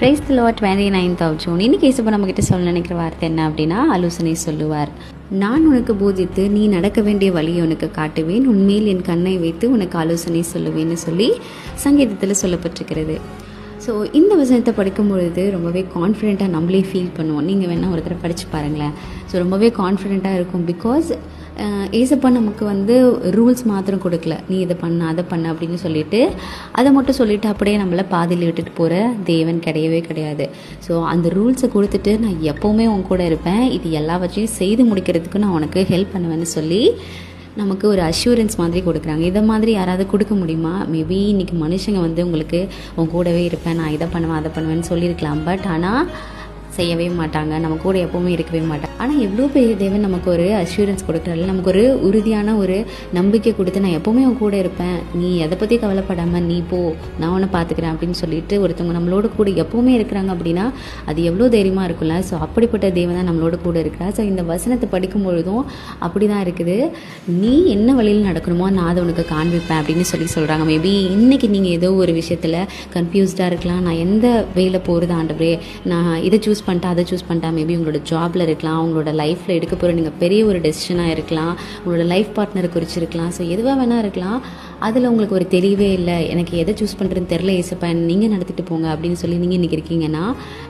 Praise the Lord 29th of June. இன்னைக்கு இயேசு நம்மகிட்ட சொல்ல நினைக்கிற வார்த்தை என்ன அப்படின்னா, ஆலோசனை சொல்லுவார். நான் உனக்கு போதித்து நீ நடக்க வேண்டிய வழியை உனக்கு காட்டுவேன், உன்மேல் என் கண்ணை வைத்து உனக்கு ஆலோசனை சொல்லுவேன்னு சொல்லி சங்கீதத்தில் சொல்லப்பட்டிருக்கிறது. ஸோ இந்த வசனத்தை படிக்கும் பொழுது ரொம்பவே கான்ஃபிடெண்ட்டாக நம்மளே ஃபீல் பண்ணுவோம். நீங்கள் வேணால் ஒரு தடவை படித்து பாருங்களேன். ஸோ ரொம்பவே கான்ஃபிடெண்ட்டாக இருக்கும். பிகாஸ் ஏசப்பா நமக்கு ரூல்ஸ் மாத்திரம் கொடுக்கல, நீ இதை பண்ண அதை பண்ண அப்படின்னு சொல்லிட்டு அதை மட்டும் சொல்லிவிட்டு அப்படியே நம்மளை பாதியில் விட்டுட்டு போகிற தேவன் கிடையவே கிடையாது. ஸோ அந்த ரூல்ஸை கொடுத்துட்டு நான் எப்போவுமே உன் கூட இருப்பேன், இது எல்லாவற்றையும் செய்து முடிக்கிறதுக்கு நான் உனக்கு ஹெல்ப் பண்ணுவேன்னு சொல்லி நமக்கு ஒரு அஷ்யூரன்ஸ் மாதிரி கொடுக்குறாங்க. இதை மாதிரி யாராவது கொடுக்க முடியுமா? மேபி இன்றைக்கி மனுஷங்க உங்களுக்கு உன் கூடவே இருப்பேன், நான் இதை பண்ணுவேன் அதை பண்ணுவேன்னு சொல்லியிருக்கலாம். பட் ஆனால் செய்யவே மாட்டாங்க, நம்ம கூட எப்போவுமே இருக்கவே மாட்டாங்க. ஆனால் எவ்வளோ பெரிய தேவன் நமக்கு ஒரு அஷ்யூரன்ஸ் கொடுக்குறாரு, நமக்கு ஒரு உறுதியான ஒரு நம்பிக்கை கொடுத்து நான் எப்போவுமே உன் கூட இருப்பேன், நீ எதை பற்றி கவலைப்படாமல் நீ போ, நான் உன்னை பார்த்துக்கிறேன் அப்படின்னு சொல்லிட்டு ஒருத்தவங்க நம்மளோட கூட எப்போவுமே இருக்கிறாங்க அப்படின்னா அது எவ்வளோ தைரியமாக இருக்குல்ல. ஸோ அப்படிப்பட்ட தேவன் தான் நம்மளோட கூட இருக்கிறா. ஸோ இந்த வசனத்தை படிக்கும் பொழுதும் அப்படி தான் இருக்குது. நீ என்ன வழியில் நடக்கணுமோ நான் அதை உனக்கு காண்பிப்பேன் அப்படின்னு சொல்கிறாங்க. மேபி இன்றைக்கி நீங்கள் ஏதோ ஒரு விஷயத்தில் கன்ஃபியூஸ்டாக இருக்கலாம், நான் எந்த வேலை போகிறது ஆண்டவரே, நான் இதை சூஸ் பண்ணிட்டா அதை சூஸ் பண்ணிட்டா. மேபி உங்களோட ஜாபில் இருக்கலாம், உங்களோட லைஃப்பில் எடுக்க போகிற நீங்கள் பெரிய ஒரு டெசிஷனாக இருக்கலாம், உங்களோட லைஃப் பார்ட்னரை குறித்து இருக்கலாம். ஸோ எதுவாக வேணால் இருக்கலாம். அதில் உங்களுக்கு ஒரு தெளிவே இல்லை, எனக்கு எதை சூஸ் பண்ணுறதுன்னு தெரில, ஏசப்பா நீங்கள் நடத்திட்டு போங்க அப்படின்னு சொல்லி நீங்கள் இன்றைக்கி இருக்கீங்கன்னா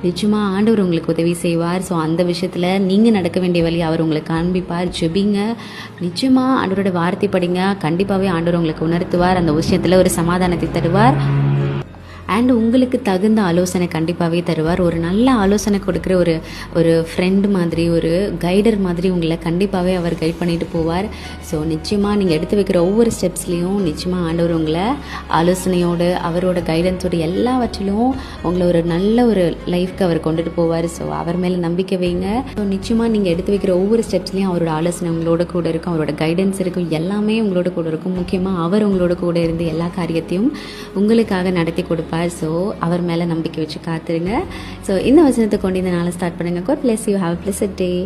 நிச்சயமாக ஆண்டவர் உங்களுக்கு உதவி செய்வார். ஸோ அந்த விஷயத்தில் நீங்கள் நடக்க வேண்டிய வழி அவர் உங்களுக்கு காண்பிப்பார். ஜெபிங்க, நிச்சயமாக ஆண்டவரோட வார்த்தை படிங்க, கண்டிப்பாகவே ஆண்டவர் உங்களுக்கு உணர்த்துவார், அந்த விஷயத்தில் ஒரு சமாதானத்தை தருவார். அண்ட் உங்களுக்கு தகுந்த ஆலோசனை கண்டிப்பாகவே தருவார். ஒரு நல்ல ஆலோசனை கொடுக்குற ஒரு ஃப்ரெண்டு மாதிரி, ஒரு கைடர் மாதிரி உங்களை கண்டிப்பாகவே அவர் கைட் பண்ணிட்டு போவார். ஸோ நிச்சயமாக நீங்கள் எடுத்து வைக்கிற ஒவ்வொரு ஸ்டெப்ஸ்லேயும் நிச்சயமாக ஆண்டவர் உங்களை ஆலோசனையோடு அவரோட கைடன்ஸோடு எல்லாவற்றிலும் உங்களை ஒரு நல்ல ஒரு லைஃப்க்கு அவர் கொண்டுட்டு போவார். ஸோ அவர் மேலே நம்பிக்கை வைங்க. ஸோ நிச்சயமாக நீங்கள் எடுத்து வைக்கிற ஒவ்வொரு ஸ்டெப்ஸ்லேயும் அவரோட ஆலோசனை உங்களோட கூட இருக்கும், அவரோட கைடன்ஸ் இருக்கும், எல்லாமே உங்களோட கூட இருக்கும். முக்கியமாக அவர் உங்களோட கூட இருந்து எல்லா காரியத்தையும் உங்களுக்காக நடத்தி கொடுப்பார். ஸோ அவர் மேலே நம்பிக்கை வச்சு காத்துருங்க. ஸோ இந்த வசனத்தை கொண்டு இந்த நாளை ஸ்டார்ட் பண்ணுங்கள். God bless you. Have a blessed day.